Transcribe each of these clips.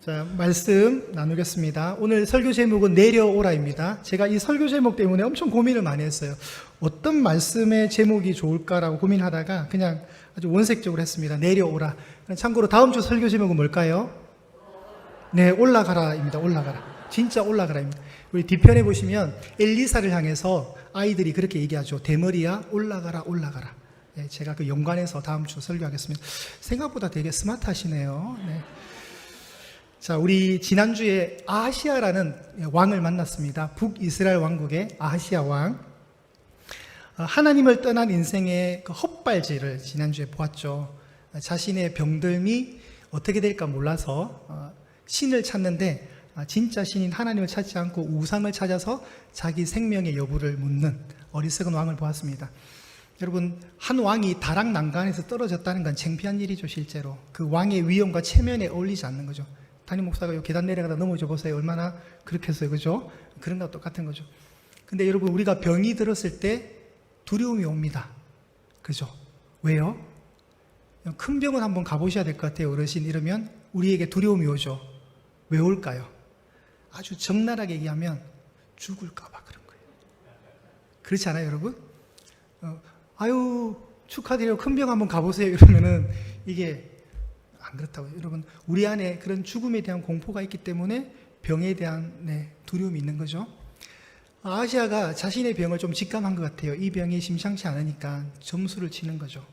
자, 말씀 나누겠습니다. 오늘 설교 제목은 내려오라입니다. 제가 이 설교 제목 때문에 엄청 고민을 많이 했어요. 어떤 말씀의 제목이 좋을까라고 고민하다가 그냥 아주 원색적으로 했습니다. 내려오라. 참고로 다음 주 설교 제목은 뭘까요? 네, 올라가라입니다. 올라가라. 진짜 올라가라입니다. 우리 뒤편에 보시면 엘리사를 향해서 아이들이 그렇게 얘기하죠. 대머리야, 올라가라, 올라가라. 네, 제가 그 연관해서 다음 주 설교하겠습니다. 생각보다 되게 스마트하시네요. 네. 자, 우리 지난주에 아하시아라는 왕을 만났습니다. 북이스라엘 왕국의 아하시아 왕. 하나님을 떠난 인생의 그 헛발질을 지난주에 보았죠. 자신의 병들미 어떻게 될까 몰라서 신을 찾는데 진짜 신인 하나님을 찾지 않고 우상을 찾아서 자기 생명의 여부를 묻는 어리석은 왕을 보았습니다. 여러분, 한 왕이 다락난간에서 떨어졌다는 건 창피한 일이죠. 실제로 그 왕의 위엄과 체면에 어울리지 않는 거죠. 담임 목사가 요 계단 내려가다 넘어져 보세요. 얼마나 그렇게 했어요. 그죠? 그런 거와 똑같은 거죠. 근데 여러분, 우리가 병이 들었을 때 두려움이 옵니다. 그죠? 왜요? 큰 병원 한번 가보셔야 될 것 같아요. 어르신 이러면 우리에게 두려움이 오죠. 왜 올까요? 아주 적나라하게 얘기하면 죽을까봐 그런 거예요. 그렇지 않아요, 여러분? 아유, 축하드려요. 큰 병 한번 가보세요. 이러면은 이게 안 그렇다고요. 여러분, 우리 안에 그런 죽음에 대한 공포가 있기 때문에 병에 대한 두려움이 있는 거죠. 아하시아가 자신의 병을 좀 직감한 것 같아요. 이 병이 심상치 않으니까 점수를 치는 거죠.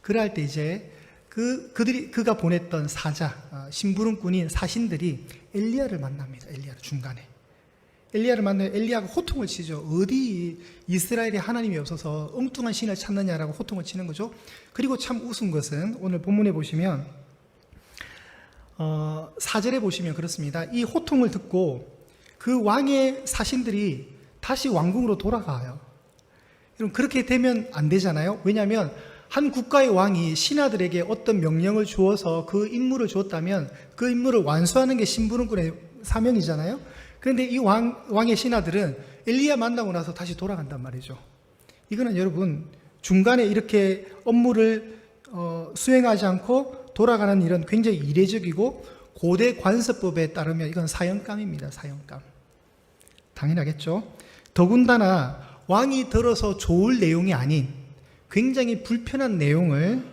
그럴 때 이제 그가 보냈던 사자, 심부름꾼인 사신들이 엘리야를 만납니다. 엘리야를 중간에. 엘리야를 만나면 엘리야가 호통을 치죠. 어디 이스라엘에 하나님이 없어서 엉뚱한 신을 찾느냐라고 호통을 치는 거죠. 그리고 참 우스운 것은 오늘 본문에 보시면 4절에 보시면 그렇습니다. 이 호통을 듣고 그 왕의 사신들이 다시 왕궁으로 돌아가요. 여러분, 그렇게 되면 안 되잖아요. 왜냐하면 한 국가의 왕이 신하들에게 어떤 명령을 주어서 그 임무를 주었다면 그 임무를 완수하는 게 심부름꾼의 사명이잖아요. 그런데 이 왕의 신하들은 엘리야 만나고 나서 다시 돌아간단 말이죠. 이거는 여러분, 중간에 이렇게 업무를 수행하지 않고 돌아가는 일은 굉장히 이례적이고 고대 관습법에 따르면 이건 사형감입니다. 사형감. 당연하겠죠. 더군다나 왕이 들어서 좋을 내용이 아닌 굉장히 불편한 내용을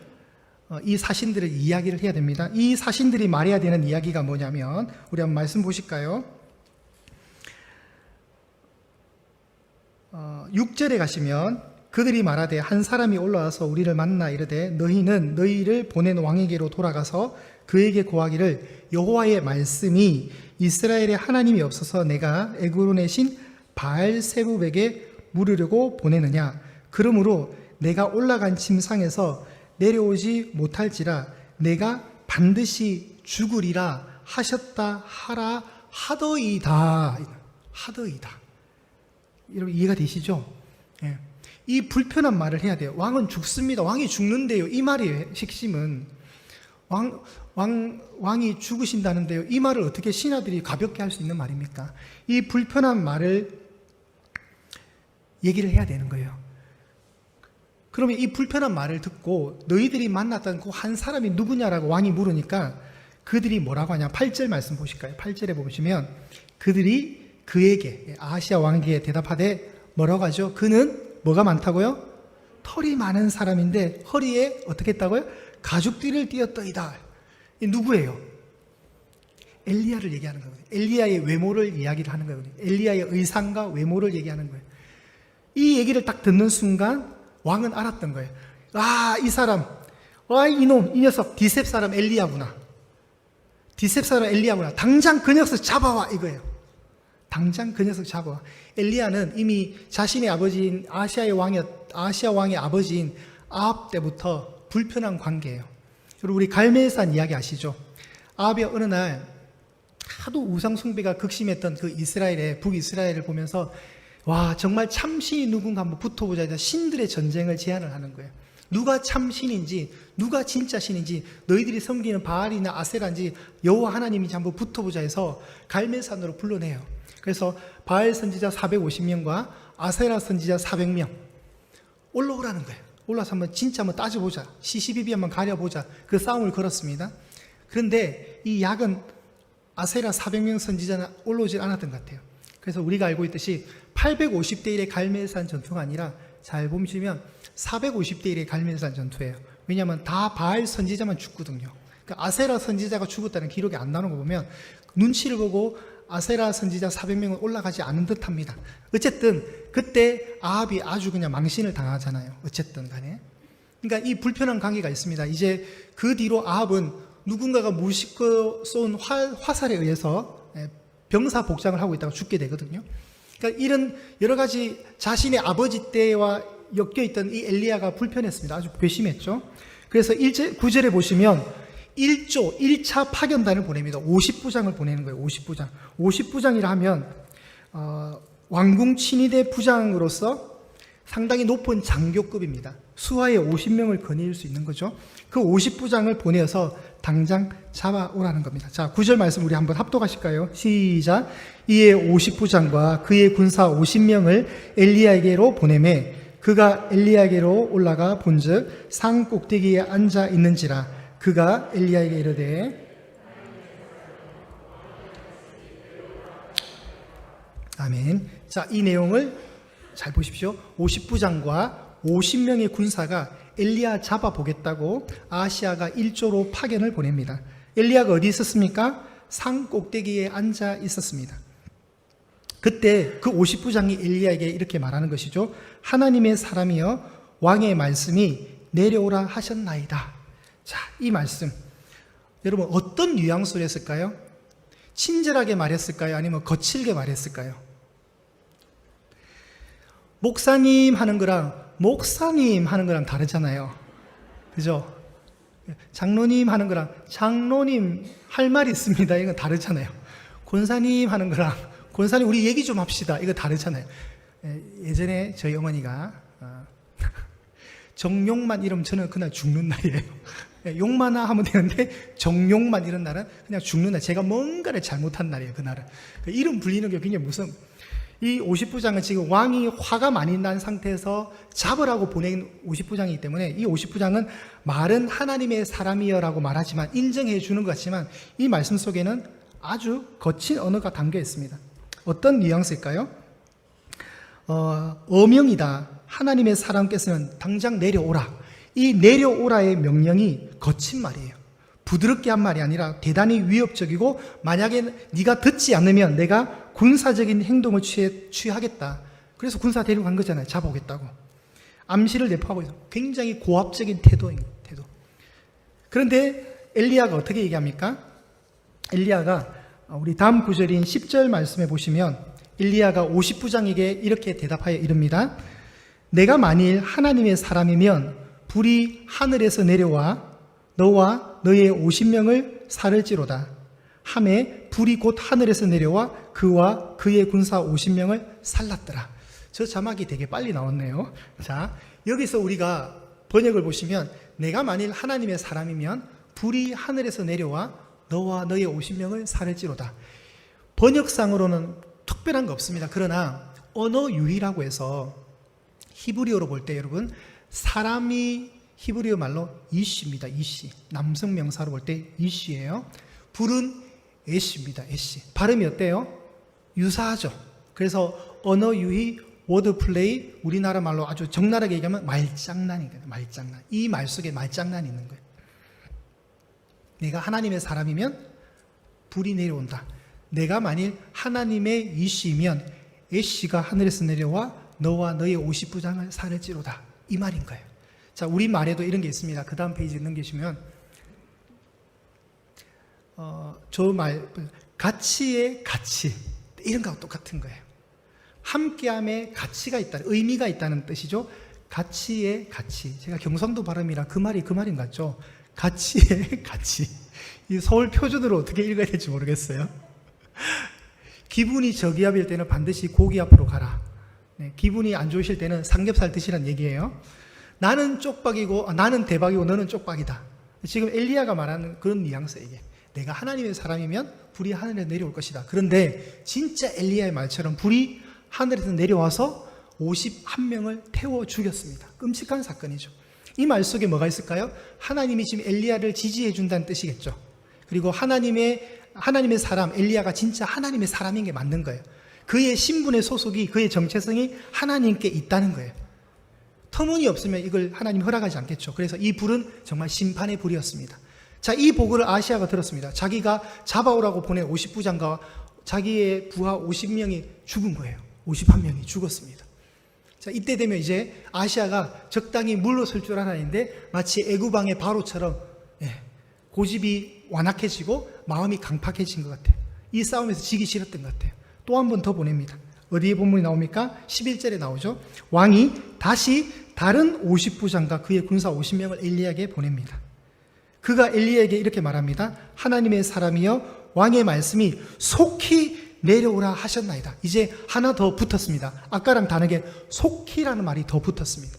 이 사신들을 이야기를 해야 됩니다. 이 사신들이 말해야 되는 이야기가 뭐냐면 우리 한번 말씀 보실까요? 6절에 가시면 그들이 말하되 한 사람이 올라와서 우리를 만나 이르되 너희는 너희를 보낸 왕에게로 돌아가서 그에게 고하기를 여호와의 말씀이 이스라엘의 하나님이 없어서 내가 에그론의 신 바알세붑에게 물으려고 보내느냐. 그러므로 내가 올라간 침상에서 내려오지 못할지라 내가 반드시 죽으리라 하셨다 하라 하더이다. 하더이다. 여러분, 이해가 되시죠? 예. 이 불편한 말을 해야 돼요. 왕은 죽습니다. 왕이 죽는데요. 이 말이에요. 핵심은 왕이 죽으신다는데요. 이 말을 어떻게 신하들이 가볍게 할 수 있는 말입니까? 이 불편한 말을 얘기를 해야 되는 거예요. 그러면 이 불편한 말을 듣고 너희들이 만났던 그 한 사람이 누구냐라고 왕이 물으니까 그들이 뭐라고 하냐. 8절 말씀 보실까요? 8절에 보시면 그들이 그에게 아하시아 왕에게 대답하되 뭐라고 하죠? 그는 뭐가 많다고요? 털이 많은 사람인데 허리에 어떻게 했다고요? 가죽띠를 띄었더이다. 이 누구예요? 엘리야를 얘기하는 거거든요. 엘리야의 외모를 이야기를 하는 거거든요. 엘리야의 의상과 외모를 얘기하는 거예요. 이 얘기를 딱 듣는 순간 왕은 알았던 거예요. 아, 이 사람, 이놈, 이 녀석 디셉 사람 엘리야구나. 디셉 사람 엘리야구나. 당장 그 녀석 잡아와 이거예요. 당장 그 녀석 잡아와. 엘리야는 이미 자신의 아버지인 아하시아 왕의 아버지인 아합 때부터 불편한 관계예요. 그리고 우리 갈멜산 이야기 아시죠? 아합이 어느 날 하도 우상 숭배가 극심했던 그 북이스라엘을 보면서 와, 정말 참신이 누군가 한번 붙어보자 해서 신들의 전쟁을 제안을 하는 거예요. 누가 참신인지, 누가 진짜 신인지, 너희들이 섬기는 바알이나 아세라인지 여호와 하나님인지 한번 붙어보자 해서 갈멜산으로 불러내요. 그래서 바알 선지자 450명과 아세라 선지자 400명 올라오라는 거예요. 올라서 진짜 한번 따져보자. 시시비비 한번 가려보자. 그 싸움을 걸었습니다. 그런데 이 약은 아세라 400명 선지자는 올라오질 않았던 것 같아요. 그래서 우리가 알고 있듯이 850대 1의 갈멜산 전투가 아니라 잘 보시면 450대 1의 갈멜산 전투예요. 왜냐하면 다 바알 선지자만 죽거든요. 그러니까 아세라 선지자가 죽었다는 기록이 안 나오는 거 보면 눈치를 보고 아세라 선지자 400명은 올라가지 않은 듯 합니다. 어쨌든 그때 아합이 아주 그냥 망신을 당하잖아요. 어쨌든 간에. 그러니까 이 불편한 관계가 있습니다. 이제 그 뒤로 아합은 누군가가 무심코 쏜 화살에 의해서 병사 복장을 하고 있다가 죽게 되거든요. 그러니까 이런 여러 가지 자신의 아버지 때와 엮여있던 이 엘리야가 불편했습니다. 아주 괘씸했죠. 그래서 9절에 보시면 1차 파견단을 보냅니다. 50부장을 보내는 거예요. 50부장. 50부장이라 하면 왕궁 친위대 부장으로서 상당히 높은 장교급입니다. 수하에 50명을 거닐 수 있는 거죠. 그 50부장을 보내서 당장 잡아오라는 겁니다. 자, 9절 말씀 우리 한번 합독하실까요? 시작. 이에 50부장과 그의 군사 50명을 엘리야에게로 보내매 그가 엘리야에게로 올라가 본즉 산 꼭대기에 앉아 있는지라. 그가 엘리야에게 이르되 아멘. 자, 이 내용을 잘 보십시오. 50부장과 50명의 군사가 엘리야 잡아보겠다고 아시아가 1조로 파견을 보냅니다. 엘리야가 어디 있었습니까? 산 꼭대기에 앉아 있었습니다. 그때 그 50부장이 엘리야에게 이렇게 말하는 것이죠. 하나님의 사람이여 왕의 말씀이 내려오라 하셨나이다. 자, 이 말씀 여러분 어떤 뉘앙스로 했을까요? 친절하게 말했을까요? 아니면 거칠게 말했을까요? 목사님 하는 거랑 목사님 하는 거랑 다르잖아요. 그죠? 장로님 하는 거랑 장로님 할 말이 있습니다. 이건 다르잖아요. 권사님 하는 거랑 권사님 우리 얘기 좀 합시다. 이거 다르잖아요. 예전에 저희 어머니가 정욕만 이러면 저는 그날 죽는 날이에요. 욕만 하면 되는데 정욕만 이런 날은 그냥 죽는 날. 제가 뭔가를 잘못한 날이에요. 그날은. 이름 불리는 게 굉장히 무슨 이 50부장은 지금 왕이 화가 많이 난 상태에서 잡으라고 보낸 50부장이기 때문에 이 50부장은 말은 하나님의 사람이여라고 말하지만 인정해 주는 것 같지만 이 말씀 속에는 아주 거친 언어가 담겨 있습니다. 어떤 뉘앙스일까요? 어명이다. 하나님의 사람께서는 당장 내려오라. 이 내려오라의 명령이 거친 말이에요. 부드럽게 한 말이 아니라 대단히 위협적이고 만약에 네가 듣지 않으면 내가 군사적인 행동을 취하겠다. 그래서 군사 데리고 간 거잖아요. 잡아오겠다고. 암시를 내포하고 있어요. 굉장히 고압적인 태도입니다. 태도. 그런데 엘리야가 어떻게 얘기합니까? 엘리야가 우리 다음 구절인 10절 말씀에 보시면 엘리야가 50부장에게 이렇게 대답하여 이릅니다. 내가 만일 하나님의 사람이면 불이 하늘에서 내려와 너와 너의 50명을 살을지로다. 하매 불이 곧 하늘에서 내려와 그와 그의 군사 50명을 살랐더라. 저 자막이 되게 빨리 나왔네요. 자, 여기서 우리가 번역을 보시면 내가 만일 하나님의 사람이면 불이 하늘에서 내려와 너와 너의 50명을 살을지로다. 번역상으로는 특별한 거 없습니다. 그러나 언어 유희라고 해서 히브리어로 볼 때 여러분 사람이 히브리어 말로 이시입니다. 이시. 남성 명사로 볼 때 이시예요. 불은 에시입니다. 에시. 발음이 어때요? 유사하죠. 그래서 언어 유희, 워드 플레이, 우리나라 말로 아주 적나라하게 얘기하면 말장난이거든요. 말장난. 이 말 속에 말장난이 있는 거예요. 내가 하나님의 사람이면 불이 내려온다. 내가 만일 하나님의 이시이면 에시가 하늘에서 내려와 너와 너의 50부장을 살을지로다. 이 말인 거예요. 자, 우리 말에도 이런 게 있습니다. 그 다음 페이지 넘기시면 저 말 가치의 가치 이런 거하고 똑같은 거예요. 함께함에 가치가 있다, 의미가 있다는 뜻이죠. 가치의 가치. 제가 경상도 발음이라 그 말인 것 같죠. 가치의 가치. 이 서울 표준으로 어떻게 읽어야 될지 모르겠어요. 기분이 저기압일 때는 반드시 고기 앞으로 가라. 네, 기분이 안 좋으실 때는 삼겹살 드시라는 얘기예요. 나는 쪽박이고 나는 대박이고 너는 쪽박이다. 지금 엘리야가 말하는 그런 뉘앙스예요. 이게. 내가 하나님의 사람이면 불이 하늘에 내려올 것이다. 그런데 진짜 엘리야의 말처럼 불이 하늘에서 내려와서 51명을 태워 죽였습니다. 끔찍한 사건이죠. 이 말 속에 뭐가 있을까요? 하나님이 지금 엘리야를 지지해 준다는 뜻이겠죠. 그리고 하나님의 하나님의 사람 엘리야가 진짜 하나님의 사람인 게 맞는 거예요. 그의 신분의 소속이, 그의 정체성이 하나님께 있다는 거예요. 터무니없으면 이걸 하나님 허락하지 않겠죠. 그래서 이 불은 정말 심판의 불이었습니다. 자, 이 보고를 아시아가 들었습니다. 자기가 잡아오라고 보낸 50부장과 자기의 부하 50명이 죽은 거예요. 51명이 죽었습니다. 자, 이때 되면 이제 아시아가 적당히 물러설 줄 알았는데 마치 애구방의 바로처럼 고집이 완악해지고 마음이 강팍해진 것 같아요. 이 싸움에서 지기 싫었던 것 같아요. 또 한 번 더 보냅니다. 어디에 본문이 나옵니까? 11절에 나오죠. 왕이 다시 다른 50부장과 그의 군사 50명을 엘리야에게 보냅니다. 그가 엘리야에게 이렇게 말합니다. 하나님의 사람이여, 왕의 말씀이 속히 내려오라 하셨나이다. 이제 하나 더 붙었습니다. 아까랑 다르게 속히라는 말이 더 붙었습니다.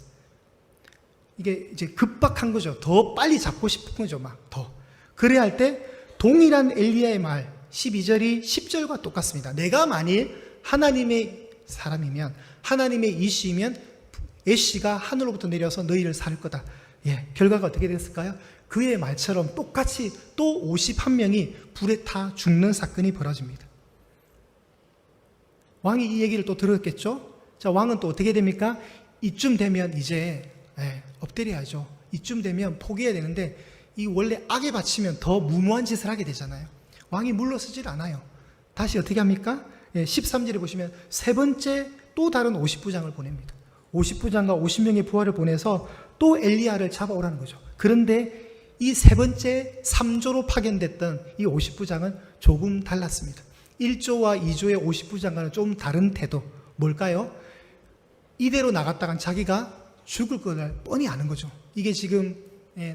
이게 이제 급박한 거죠. 더 빨리 잡고 싶은 거죠. 막 더. 그래야 할 때 동일한 엘리야의 말 12절이 10절과 똑같습니다. 내가 만일 하나님의 사람이면, 하나님의 이시이면 애쉬가 하늘로부터 내려서 너희를 살 거다. 결과가 어떻게 됐을까요? 그의 말처럼 똑같이 또 51명이 불에 타 죽는 사건이 벌어집니다. 왕이 이 얘기를 또 들었겠죠? 자, 왕은 또 어떻게 됩니까? 이쯤 되면 이제 엎드려야죠. 이쯤 되면 포기해야 되는데, 이 원래 악에 바치면 더 무모한 짓을 하게 되잖아요. 왕이 물러서질 않아요. 다시 어떻게 합니까? 13절에 보시면 세 번째 또 다른 50부장을 보냅니다. 50부장과 50명의 부하를 보내서 또 엘리야를 잡아오라는 거죠. 그런데 이 세 번째 3조로 파견됐던 이 50부장은 조금 달랐습니다. 1조와 2조의 50부장과는 좀 다른 태도. 뭘까요? 이대로 나갔다간 자기가 죽을 걸 뻔히 아는 거죠. 이게 지금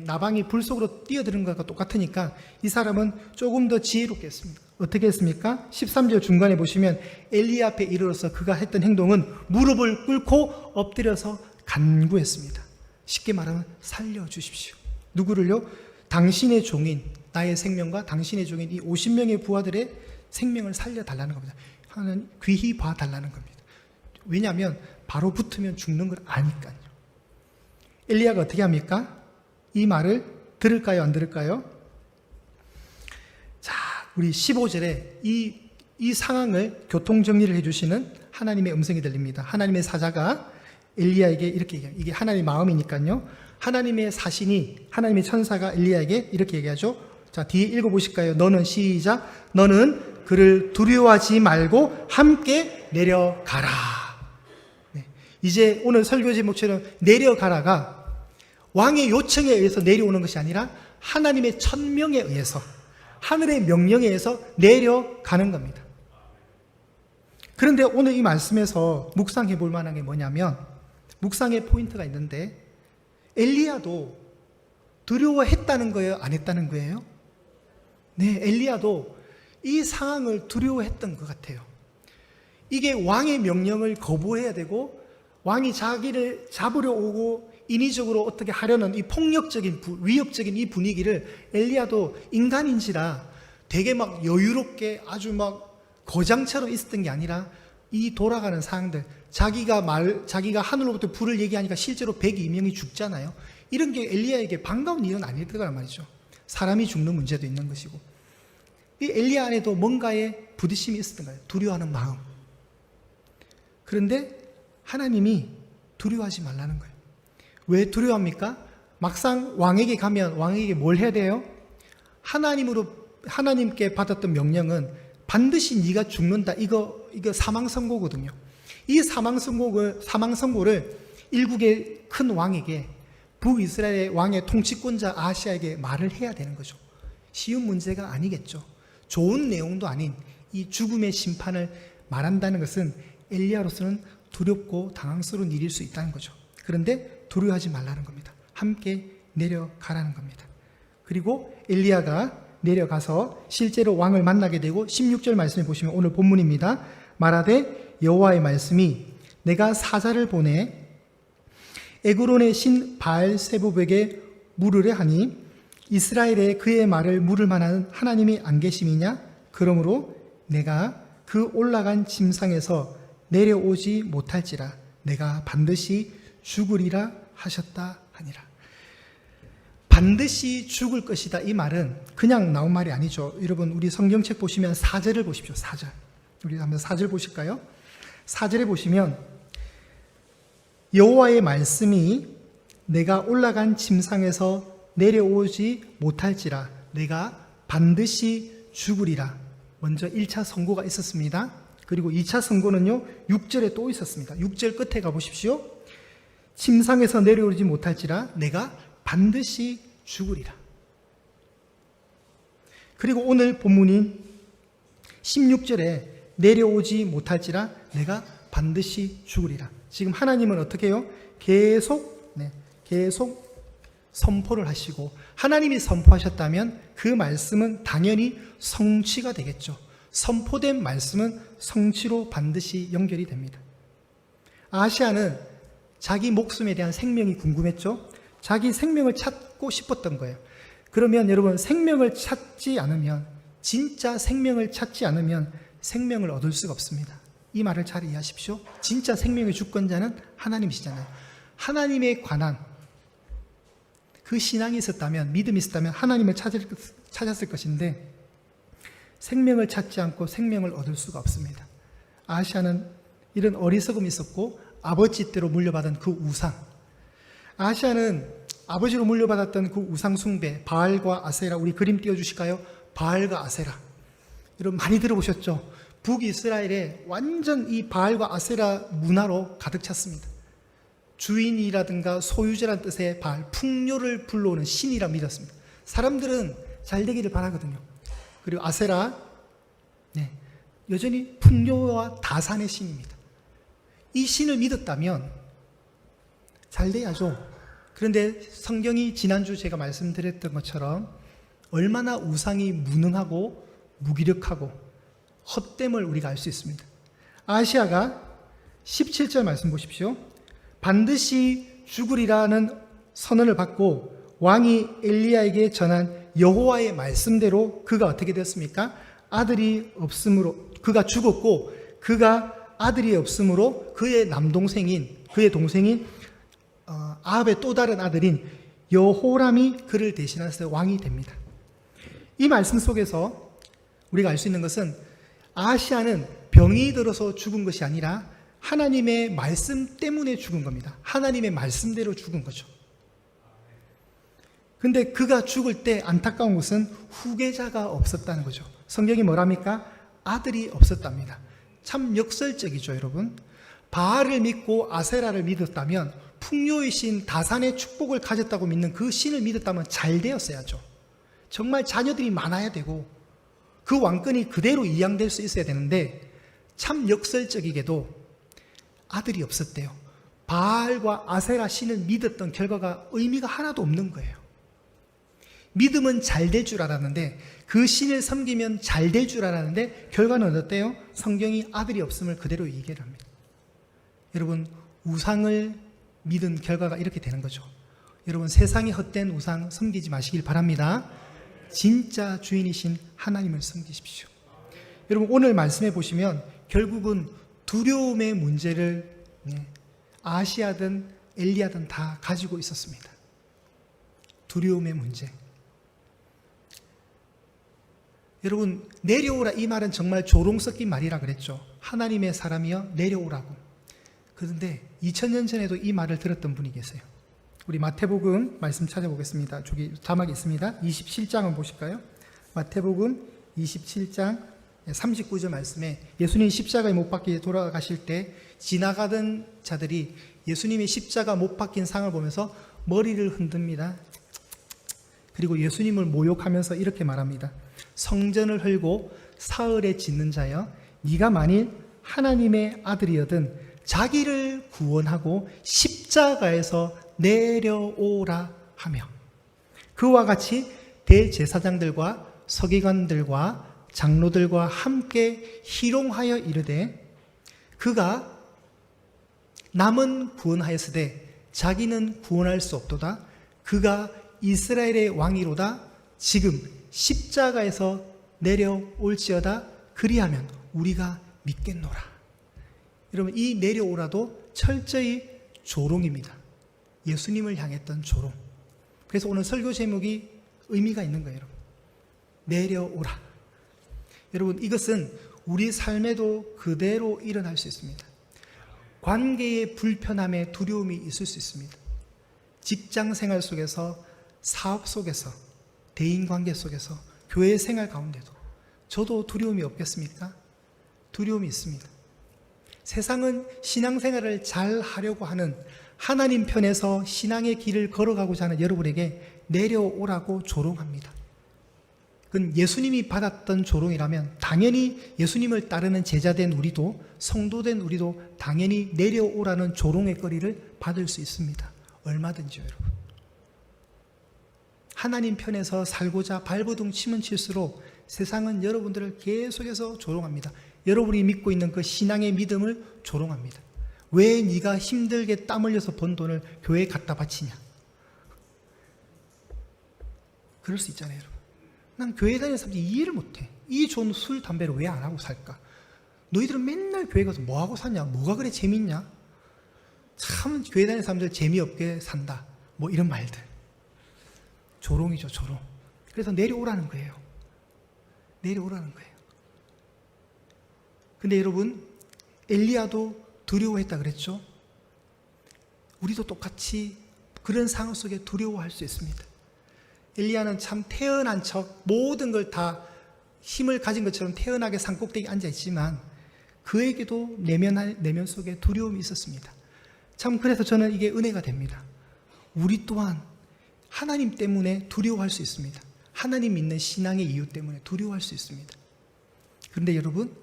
나방이 불 속으로 뛰어드는 것과 똑같으니까 이 사람은 조금 더 지혜롭게 했습니다. 어떻게 했습니까? 13절 중간에 보시면 엘리야 앞에 이르러서 그가 했던 행동은 무릎을 꿇고 엎드려서 간구했습니다. 쉽게 말하면 살려주십시오. 누구를요? 당신의 종인, 나의 생명과 당신의 종인 이 50명의 부하들의 생명을 살려달라는 겁니다. 하나는 귀히 봐달라는 겁니다. 왜냐하면 바로 붙으면 죽는 걸 아니까요. 엘리야가 어떻게 합니까? 이 말을 들을까요? 안 들을까요? 자, 우리 15절에 이 상황을 교통정리를 해주시는 하나님의 음성이 들립니다. 하나님의 사자가 엘리야에게 이렇게 얘기해요. 이게 하나님의 마음이니까요. 하나님의 사신이, 하나님의 천사가 엘리야에게 이렇게 얘기하죠. 자, 뒤에 읽어보실까요? 너는 시작. 너는 그를 두려워하지 말고 함께 내려가라. 이제 오늘 설교 제목처럼 내려가라가 왕의 요청에 의해서 내려오는 것이 아니라 하나님의 천명에 의해서, 하늘의 명령에 의해서 내려가는 겁니다. 그런데 오늘 이 말씀에서 묵상해 볼 만한 게 뭐냐면, 묵상의 포인트가 있는데, 엘리야도 두려워했다는 거예요? 안 했다는 거예요? 네, 엘리야도 이 상황을 두려워했던 것 같아요. 이게 왕의 명령을 거부해야 되고, 왕이 자기를 잡으려 오고 인위적으로 어떻게 하려는 이 폭력적인, 위협적인 이 분위기를 엘리야도 인간인지라 되게 막 여유롭게 아주 막 거장처럼 있었던 게 아니라 이 돌아가는 상황들, 자기가 하늘로부터 불을 얘기하니까 실제로 102명이 죽잖아요. 이런 게 엘리야에게 반가운 일은 아닐 거란 말이죠. 사람이 죽는 문제도 있는 것이고. 이 엘리야 안에도 뭔가의 부딪힘이 있었던 거예요. 두려워하는 마음. 그런데 하나님이 두려워하지 말라는 거예요. 왜 두려워합니까? 막상 왕에게 가면 왕에게 뭘 해야 돼요? 하나님께 받았던 명령은 반드시 네가 죽는다. 이거 사망 선고거든요. 이 사망 선고를 일국의 큰 왕에게, 북이스라엘의 왕의 통치권자 아시아에게 말을 해야 되는 거죠. 쉬운 문제가 아니겠죠. 좋은 내용도 아닌 이 죽음의 심판을 말한다는 것은 엘리야로서는 두렵고 당황스러운 일일 수 있다는 거죠. 그런데 두려워하지 말라는 겁니다. 함께 내려가라는 겁니다. 그리고 엘리야가 내려가서 실제로 왕을 만나게 되고 16절 말씀을 보시면 오늘 본문입니다. 말하되 여호와의 말씀이 내가 사자를 보내 에그론의 신 바알세부백에 물으려 하니 이스라엘에 그의 말을 물을 만한 하나님이 안 계심이냐? 그러므로 내가 그 올라간 침상에서 내려오지 못할지라 내가 반드시 죽으리라 하셨다 하니라. 반드시 죽을 것이다. 이 말은 그냥 나온 말이 아니죠. 여러분 우리 성경책 보시면 4절을 보십시오. 4절. 우리 한번 4절 보실까요? 4절에 보시면 여호와의 말씀이 내가 올라간 침상에서 내려오지 못할지라 내가 반드시 죽으리라. 먼저 1차 선고가 있었습니다. 그리고 2차 선고는요 6절에 또 있었습니다. 6절 끝에 가보십시오. 침상에서 내려오지 못할지라 내가 반드시 죽으리라. 그리고 오늘 본문인 16절에 내려오지 못할지라 내가 반드시 죽으리라. 지금 하나님은 어떻게 해요? 계속 선포를 하시고 하나님이 선포하셨다면 그 말씀은 당연히 성취가 되겠죠. 선포된 말씀은 성취로 반드시 연결이 됩니다. 아하시아는 자기 목숨에 대한 생명이 궁금했죠. 자기 생명을 찾고 싶었던 거예요. 그러면 여러분 생명을 찾지 않으면 진짜 생명을 찾지 않으면 생명을 얻을 수가 없습니다. 이 말을 잘 이해하십시오. 진짜 생명의 주권자는 하나님이시잖아요. 하나님에 관한 그 신앙이 있었다면 믿음이 있었다면 하나님을 찾았을 것인데 생명을 찾지 않고 생명을 얻을 수가 없습니다. 아하시아는 이런 어리석음이 있었고 아버지 때로 물려받은 그 우상, 아하시아는 아버지로 물려받았던 그 우상 숭배, 바알과 아세라, 우리 그림 띄워주실까요? 바알과 아세라. 여러분 많이 들어보셨죠? 북이스라엘에 완전 이 바알과 아세라 문화로 가득 찼습니다. 주인이라든가 소유자라는 뜻의 바알, 풍요를 불러오는 신이라 믿었습니다. 사람들은 잘 되기를 바라거든요. 그리고 아세라, 여전히 풍요와 다산의 신입니다. 이 신을 믿었다면 잘 돼야죠. 그런데 성경이 지난주 제가 말씀드렸던 것처럼 얼마나 우상이 무능하고 무기력하고 헛됨을 우리가 알 수 있습니다. 아하시아가 17절 말씀 보십시오. 반드시 죽으리라는 선언을 받고 왕이 엘리야에게 전한 여호와의 말씀대로 그가 어떻게 되었습니까? 아들이 없으므로 그가 죽었고 그가 아들이 없으므로 그의 동생인 아합의 또 다른 아들인 여호람이 그를 대신해서 왕이 됩니다. 이 말씀 속에서 우리가 알 수 있는 것은 아하시아는 병이 들어서 죽은 것이 아니라 하나님의 말씀 때문에 죽은 겁니다. 하나님의 말씀대로 죽은 거죠. 근데 그가 죽을 때 안타까운 것은 후계자가 없었다는 거죠. 성경이 뭐랍니까? 아들이 없었답니다. 참 역설적이죠, 여러분. 바알을 믿고 아세라를 믿었다면 풍요의 신 다산의 축복을 가졌다고 믿는 그 신을 믿었다면 잘 되었어야죠. 정말 자녀들이 많아야 되고 그 왕권이 그대로 이양될 수 있어야 되는데 참 역설적이게도 아들이 없었대요. 바알과 아세라 신을 믿었던 결과가 의미가 하나도 없는 거예요. 믿으면 잘 될 줄 알았는데 그 신을 섬기면 잘 될 줄 알았는데 결과는 어땠대요? 성경이 아들이 없음을 그대로 얘기를 합니다. 여러분 우상을 믿은 결과가 이렇게 되는 거죠. 여러분 세상에 헛된 우상 섬기지 마시길 바랍니다. 진짜 주인이신 하나님을 섬기십시오. 여러분 오늘 말씀해 보시면 결국은 두려움의 문제를 아하시아든 엘리야든 다 가지고 있었습니다. 두려움의 문제. 여러분 내려오라 이 말은 정말 조롱 섞인 말이라 그랬죠. 하나님의 사람이여 내려오라고. 그런데 2000년 전에도 이 말을 들었던 분이 계세요. 우리 마태복음 말씀 찾아보겠습니다. 저기 자막이 있습니다. 27장을 보실까요? 마태복음 27장 39절 말씀에 예수님이 십자가에 못 박혀 돌아가실 때 지나가던 자들이 예수님의 십자가 못 박힌 상을 보면서 머리를 흔듭니다. 그리고 예수님을 모욕하면서 이렇게 말합니다. 성전을 헐고 사흘에 짓는 자여 네가 만일 하나님의 아들이여든 자기를 구원하고 십자가에서 내려오라 하며 그와 같이 대제사장들과 서기관들과 장로들과 함께 희롱하여 이르되 그가 남은 구원하였으되 자기는 구원할 수 없도다. 그가 이스라엘의 왕이로다. 지금 십자가에서 내려올지어다. 그리하면 우리가 믿겠노라. 여러분 이 내려오라도 철저히 조롱입니다. 예수님을 향했던 조롱. 그래서 오늘 설교 제목이 의미가 있는 거예요, 여러분. 내려오라. 여러분, 이것은 우리 삶에도 그대로 일어날 수 있습니다. 관계의 불편함에 두려움이 있을 수 있습니다. 직장 생활 속에서, 사업 속에서, 대인관계 속에서, 교회 생활 가운데도 저도 두려움이 없겠습니까? 두려움이 있습니다. 세상은 신앙생활을 잘 하려고 하는, 하나님 편에서 신앙의 길을 걸어가고자 하는 여러분에게 내려오라고 조롱합니다. 그건 예수님이 받았던 조롱이라면 당연히 예수님을 따르는 제자된 우리도, 성도된 우리도 당연히 내려오라는 조롱의 거리를 받을 수 있습니다. 얼마든지요, 여러분. 하나님 편에서 살고자 발버둥 치면 칠수록 세상은 여러분들을 계속해서 조롱합니다. 여러분이 믿고 있는 그 신앙의 믿음을 조롱합니다. 왜 네가 힘들게 땀 흘려서 번 돈을 교회에 갖다 바치냐? 그럴 수 있잖아요, 여러분. 난 교회 다니는 사람들이 이해를 못해. 이 좋은 술, 담배를 왜 안 하고 살까? 너희들은 맨날 교회 가서 뭐 하고 사냐? 뭐가 그래 재밌냐? 참 교회 다니는 사람들 재미없게 산다. 뭐 이런 말들. 조롱이죠, 조롱. 그래서 내려오라는 거예요. 내려오라는 거예요. 근데 여러분, 엘리야도 두려워했다 그랬죠? 우리도 똑같이 그런 상황 속에 두려워할 수 있습니다. 엘리야는 참 태어난 척 모든 걸 다 힘을 가진 것처럼 태연하게 산꼭대기에 앉아 있지만 그에게도 내면 속에 두려움이 있었습니다. 참 그래서 저는 이게 은혜가 됩니다. 우리 또한 하나님 때문에 두려워할 수 있습니다. 하나님 믿는 신앙의 이유 때문에 두려워할 수 있습니다. 그런데 여러분,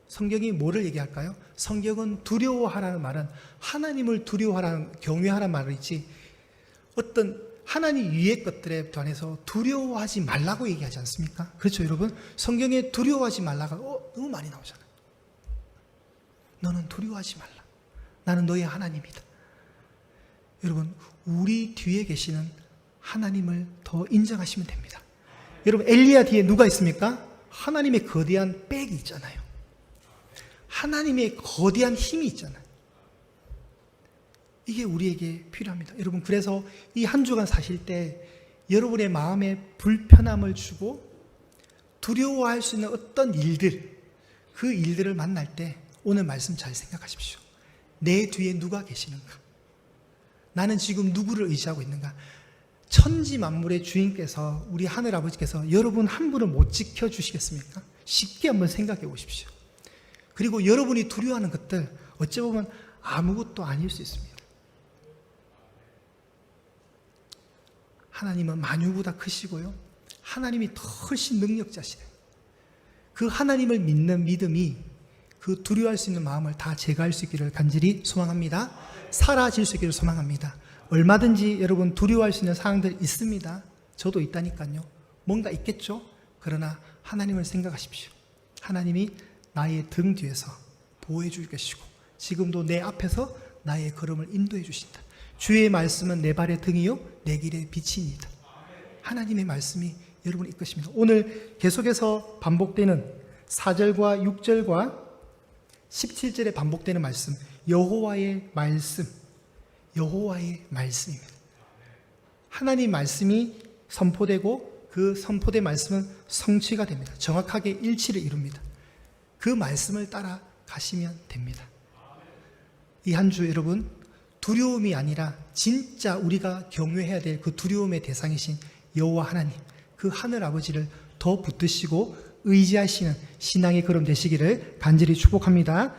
성경이 뭐를 얘기할까요? 성경은 두려워하라는 말은 하나님을 두려워하라는, 경외하라는 말을 있지 어떤 하나님 위의 것들에 관해서 두려워하지 말라고 얘기하지 않습니까? 그렇죠, 여러분? 성경에 두려워하지 말라가 너무 많이 나오잖아요. 너는 두려워하지 말라. 나는 너의 하나님이다. 여러분, 우리 뒤에 계시는 하나님을 더 인정하시면 됩니다. 여러분, 엘리야 뒤에 누가 있습니까? 하나님의 거대한 백이 있잖아요. 하나님의 거대한 힘이 있잖아요. 이게 우리에게 필요합니다. 여러분, 그래서 이 한 주간 사실 때 여러분의 마음에 불편함을 주고 두려워할 수 있는 어떤 일들, 그 일들을 만날 때 오늘 말씀 잘 생각하십시오. 내 뒤에 누가 계시는가? 나는 지금 누구를 의지하고 있는가? 천지 만물의 주인께서, 우리 하늘 아버지께서 여러분 한 분을 못 지켜주시겠습니까? 쉽게 한번 생각해 보십시오. 그리고 여러분이 두려워하는 것들 어찌 보면 아무것도 아닐 수 있습니다. 하나님은 만유보다 크시고요, 하나님이 더 훨씬 능력자시래요. 그 하나님을 믿는 믿음이 그 두려워할 수 있는 마음을 다 제거할 수 있기를 간절히 소망합니다. 사라질 수 있기를 소망합니다. 얼마든지 여러분 두려워할 수 있는 상황들 있습니다. 저도 있다니까요. 뭔가 있겠죠? 그러나 하나님을 생각하십시오. 하나님이 나의 등 뒤에서 보호해 줄 것이고 지금도 내 앞에서 나의 걸음을 인도해 주신다. 주의 말씀은 내 발의 등이요 내 길의 빛이니이다. 하나님의 말씀이 여러분을 이끄십니다. 오늘 계속해서 반복되는 4절과 6절과 17절에 반복되는 말씀, 여호와의 말씀, 여호와의 말씀입니다. 하나님 말씀이 선포되고 그 선포된 말씀은 성취가 됩니다. 정확하게 일치를 이룹니다. 그 말씀을 따라 가시면 됩니다. 이 한 주 여러분, 두려움이 아니라 진짜 우리가 경외해야 될 그 두려움의 대상이신 여호와 하나님, 그 하늘 아버지를 더 붙드시고 의지하시는 신앙의 걸음 되시기를 간절히 축복합니다.